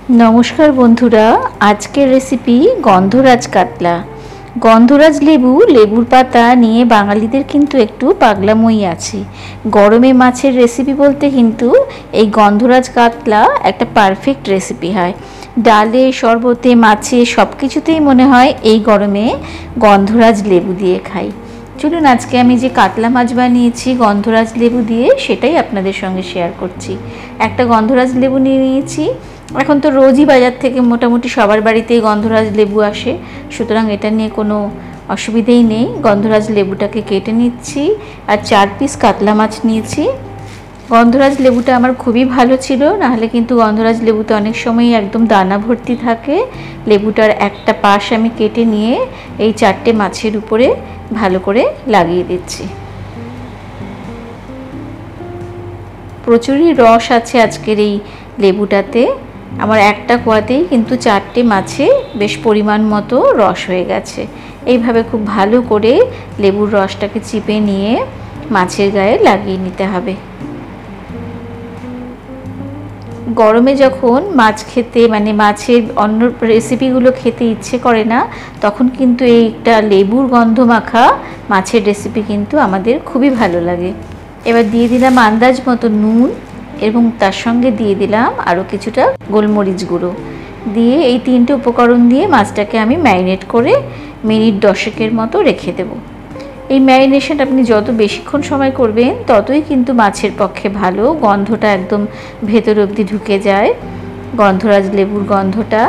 नमस्कार बंधुरा आजकेर रेसिपि गंधराज कातला। गंधराज लेबू लेबुर पाता निये बांगालीदेर किन्तु एकटू पागलामोई आछे। गरमे माछेर रेसिपि बोलते किन्तु एई गंधराज कातला एकटा पारफेक्ट रेसिपि हय। डाले शरबते माछे सबकिछुतेई मने हय एई गरमे गंधराज लेबू दिये खाई। चलुन आजके आमी जे कातला माछ बानिয়েছি गंधराज लेबू दिये सेटाई आपनादेर संगे शेयर करছি। একটা गंधराज लेबू নিয়ে নিয়েছি। এখন তো রোজই বাজার থেকে মোটামুটি সবার বাড়িতেই গন্ধরাজ লেবু আসে, সুতরাং এটা নিয়ে কোনো অসুবিধাই নেই। গন্ধরাজ লেবুটাকে কেটে নিচ্ছি আর 4 পিস কাতলা মাছ নিয়েছি। গন্ধরাজ লেবুটা আমার খুবই ভালো ছিল, নাহলে কিন্তু গন্ধরাজ লেবুতে অনেক সময় একদম দানা ভর্তি থাকে। লেবুটার একটা পাশ আমি কেটে নিয়ে এই 4টে মাছের উপরে ভালো করে লাগিয়ে দিচ্ছি। প্রচুরই রস আছে আজকের এই লেবুটাতে। আমার একটা কোয়াতেই কিন্তু 4টে মাছে বেশ পরিমাণ মতো রস হয়ে গেছে। এইভাবে খুব ভালো করে লেবুর রসটাকে চিপে নিয়ে মাছের গায়ে লাগিয়ে নিতে হবে। গরমে যখন মাছ খেতে মানে মাছের অন্য রেসিপিগুলো খেতে ইচ্ছে করে না, তখন কিন্তু এই একটা লেবুর গন্ধ মাখা মাছের রেসিপি কিন্তু আমাদের খুবই ভালো লাগে। এবার দিয়ে দিলাম আন্দাজ মতো নুন এবং তার সঙ্গে দিয়ে দিলাম আরও কিছুটা গোলমরিচ গুঁড়ো দিয়ে এই 3টে উপকরণ দিয়ে মাছটাকে আমি ম্যারিনেট করে মিনিট 10-এর মতো রেখে দেব। এই ম্যারিনেশন আপনি যত বেশিক্ষণ সময় করবেন ততই কিন্তু মাছের পক্ষে ভালো। গন্ধটা একদম ভেতর অবধি ঢুকে যায়, গন্ধরাজ লেবুর গন্ধটা।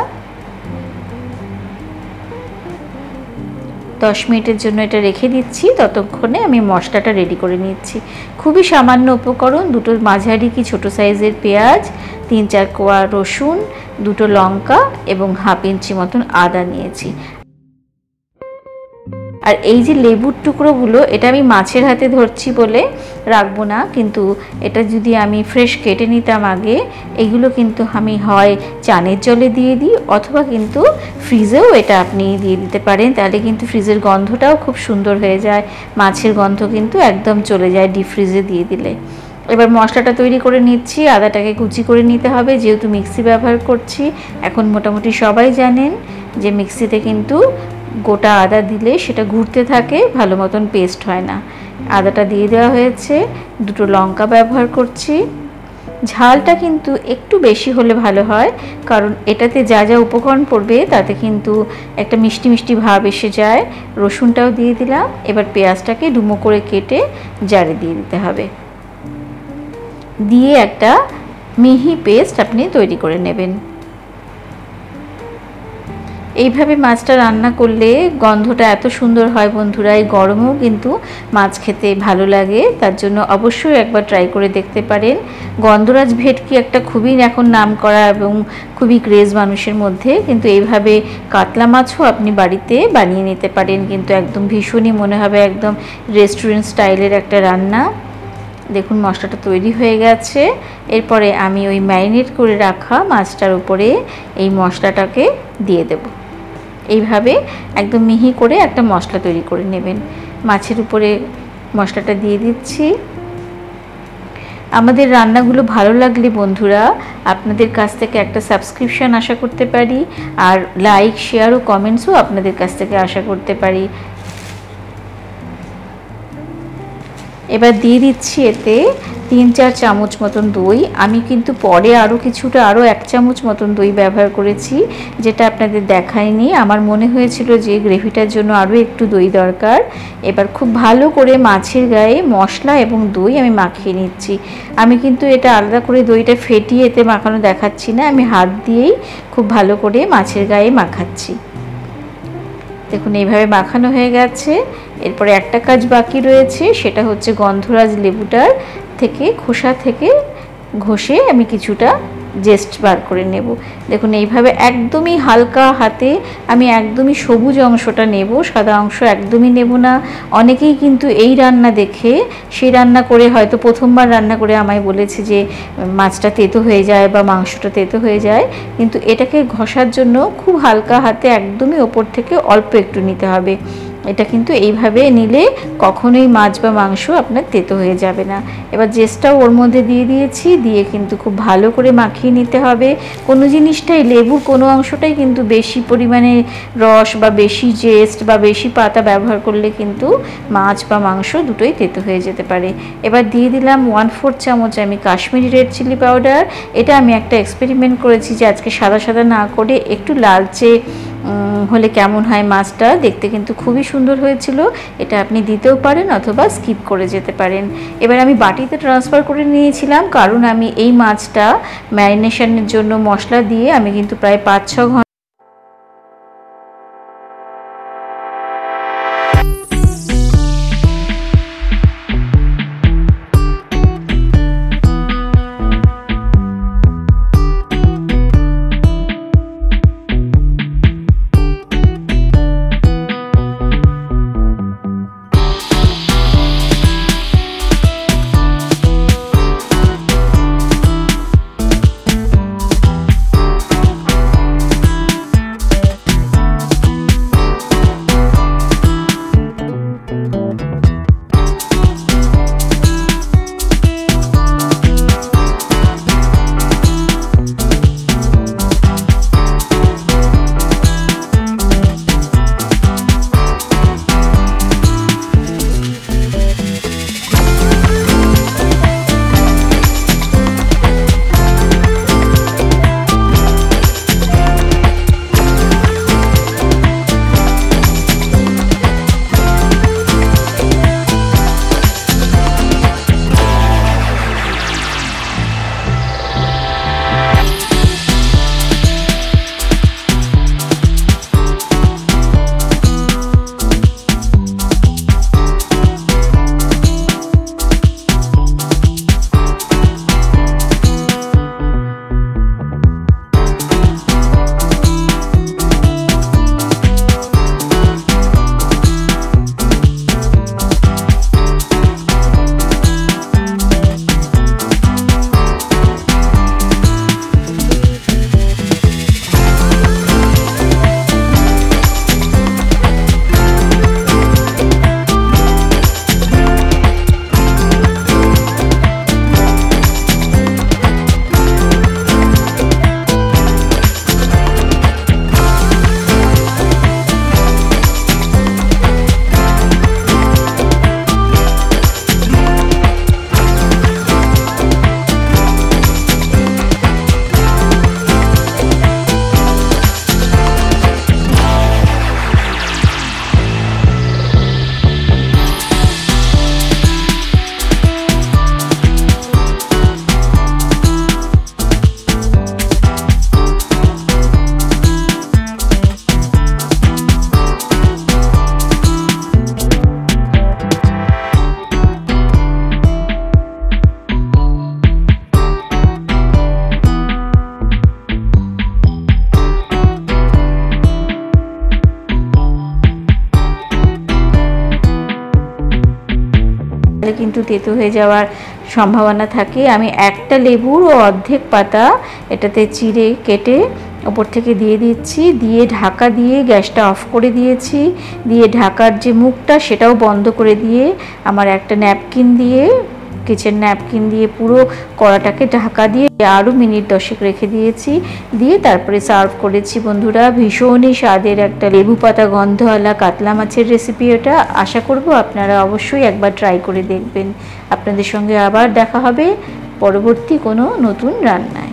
10 মিনিটের জন্য এটা রেখে দিচ্ছি। ততক্ষণে আমি মশলাটা রেডি করে নিচ্ছি। খুবই সামান্য উপকরণ, 2টো মাঝারি কি ছোট সাইজের পেঁয়াজ, 3-4 কোয়া রসুন, 2টো লঙ্কা এবং 1/2 ইঞ্চি মতন আদা নিয়েছি। আর এই যে লেবুর টুকরোগুলো এটা আমি মাছের হাতে ধরছি বলে রাখবো না, কিন্তু এটা যদি আমি ফ্রেশ কেটে নিতাম আগে, এগুলো কিন্তু আমি হয় চানের জলে দিয়ে দিই অথবা কিন্তু ফ্রিজেও এটা আপনি দিয়ে দিতে পারেন। তাহলে কিন্তু ফ্রিজের গন্ধটাও খুব সুন্দর হয়ে যায়, মাছের গন্ধ কিন্তু একদম চলে যায় ডিপ ফ্রিজে দিয়ে দিলে। এবার মশলাটা তৈরি করে নিচ্ছি। আদাটাকে কুচি করে নিতে হবে, যেহেতু মিক্সি ব্যবহার করছি। এখন মোটামুটি সবাই জানেন যে মিক্সিতে কিন্তু গোটা আদা দিলে সেটা ঘুরতে থাকে, ভালো মতন পেস্ট হয় না। আদাটা দিয়ে দেওয়া হয়েছে, 2টো লঙ্কা ব্যবহার করছি। ঝালটা কিন্তু একটু বেশি হলে ভালো হয়, কারণ এটাতে যা যা উপকরণ পড়বে তাতে কিন্তু একটা মিষ্টি মিষ্টি ভাব এসে যায়। রসুনটাও দিয়ে দিলাম। এবার পেঁয়াজটাকে ডুমো করে কেটে জারে দিয়ে দিতে হবে, দিয়ে একটা মিহি পেস্ট আপনি তৈরি করে নেবেন। এইভাবে মাছটা রান্না করলে গন্ধটা এত সুন্দর হয় বন্ধুরা, এই গরমেও কিন্তু মাছ খেতে ভালো লাগে। তার জন্য অবশ্যই একবার ট্রাই করে দেখতে পারেন। গন্ধরাজ ভেটকি একটা খুবই এখন নাম করা এবং খুবই ক্রেজ মানুষের মধ্যে, কিন্তু এইভাবে কাতলা মাছও আপনি বাড়িতে বানিয়ে নিতে পারেন, কিন্তু একদম ভীষণই মনে হবে একদম রেস্টুরেন্ট স্টাইলের একটা রান্না। দেখুন মশলাটা তৈরি হয়ে গেছে। এরপরে আমি ওই ম্যারিনেট করে রাখা মাছটার উপরে এই মশলাটাকে দিয়ে দেব। এইভাবে একদম মিহি করে একটা মশলা তৈরি করে নেবেন। মাছের উপরে মশলাটা দিয়ে দিচ্ছি। আমাদের রান্নাগুলো ভালো লাগলে বন্ধুরা আপনাদের কাছ থেকে একটা সাবস্ক্রিপশন আশা করতে পারি, আর লাইক শেয়ার ও কমেন্টসও আপনাদের কাছ থেকে আশা করতে পারি। এবার দিয়ে দিচ্ছি এতে 3-4 চামচ মতন দই। আমি কিন্তু পরে আরও 1 চামচ মতন দই ব্যবহার করেছি, যেটা আপনাদের দেখায়নি। আমার মনে হয়েছিল যে গ্রেভিটার জন্য আরও একটু দই দরকার। এবার খুব ভালো করে মাছের গায়ে মশলা এবং দই আমি মাখিয়ে নিচ্ছি। আমি কিন্তু এটা আলাদা করে দইটা ফেটিয়ে এতে মাখানো দেখাচ্ছি না, আমি হাত দিয়েই খুব ভালো করে মাছের গায়ে মাখাচ্ছি। দেখুন এইভাবে মাখানো হয়ে গেছে। এরপরে একটা কাজ বাকি রয়েছে, সেটা হচ্ছে গন্ধরাজ লেবুটার থেকে খোসা থেকে ঘষে আমি কিছুটা জেস্ট বার করে নেব। দেখুন এইভাবে একদমই হালকা হাতে আমি একদমই সবুজ অংশটা নেব, সাদা অংশ একদমই নেব না। অনেকেই কিন্তু এই রান্না দেখে সেই রান্না করে হয়তো প্রথমবার রান্না করে আমায় বলেছে যে মাছটা তেতো হয়ে যায় বা মাংসটা তেতো হয়ে যায়, কিন্তু এটাকে ঘষার জন্য খুব হালকা হাতে একদমই ওপর থেকে অল্প একটু নিতে হবে। এটা কিন্তু এইভাবে নিলে কখনোই মাছ বা মাংস আপনার তেতো হয়ে যাবে না। এবার জেস্টটাও ওর মধ্যে দিয়ে দিয়েছি, দিয়ে কিন্তু খুব ভালো করে মাখিয়ে নিতে হবে। কোনো জিনিসটাই, লেবুর কোনো অংশটাই কিন্তু বেশি পরিমাণে রস বা বেশি জেস্ট বা বেশি পাতা ব্যবহার করলে কিন্তু মাছ বা মাংস দুটোই তেতো হয়ে যেতে পারে। এবার দিয়ে দিলাম 1/4 চামচ আমি কাশ্মীরি রেড চিলি পাউডার। এটা আমি একটা এক্সপেরিমেন্ট করেছি যে আজকে সাদা সাদা না করে একটু লালচে হলে কেমন হয় মাছটা, দেখতে কিন্তু খুবই সুন্দর হয়েছিল। এটা আপনি দিতেও পারেন অথবা স্কিপ করে যেতে পারেন। এবার আমি বাটিতে ট্রান্সফার করে নিয়েছিলাম, কারণ আমি এই মাছটা ম্যারিনেশনের জন্য মশলা দিয়ে আমি কিন্তু প্রায় 5-6 ঘন্টা কিন্তু তেতো হয়ে যাওয়ার সম্ভাবনা থাকে। আমি একটা লেবুর ও অর্ধেক পাতা এটাতে চিড়ে কেটে ওপর থেকে দিয়ে দিচ্ছি, দিয়ে ঢাকা দিয়ে গ্যাসটা অফ করে দিয়েছি, দিয়ে ঢাকার যে মুখটা সেটাও বন্ধ করে দিয়ে আমার একটা ন্যাপকিন দিয়ে, কিচেন ন্যাপকিন দিয়ে পুরো কড়াটাকে ঢাকা দিয়ে আরও মিনিট 10 রেখে দিয়েছি, দিয়ে তারপরে সার্ভ করেছি। বন্ধুরা, ভীষণই স্বাদের একটা লেবু পাতা গন্ধওয়ালা কাতলা মাছের রেসিপি এটা। আশা করব আপনারা অবশ্যই একবার ট্রাই করে দেখবেন। আপনাদের সঙ্গে আবার দেখা হবে পরবর্তী কোনো নতুন রান্নায়।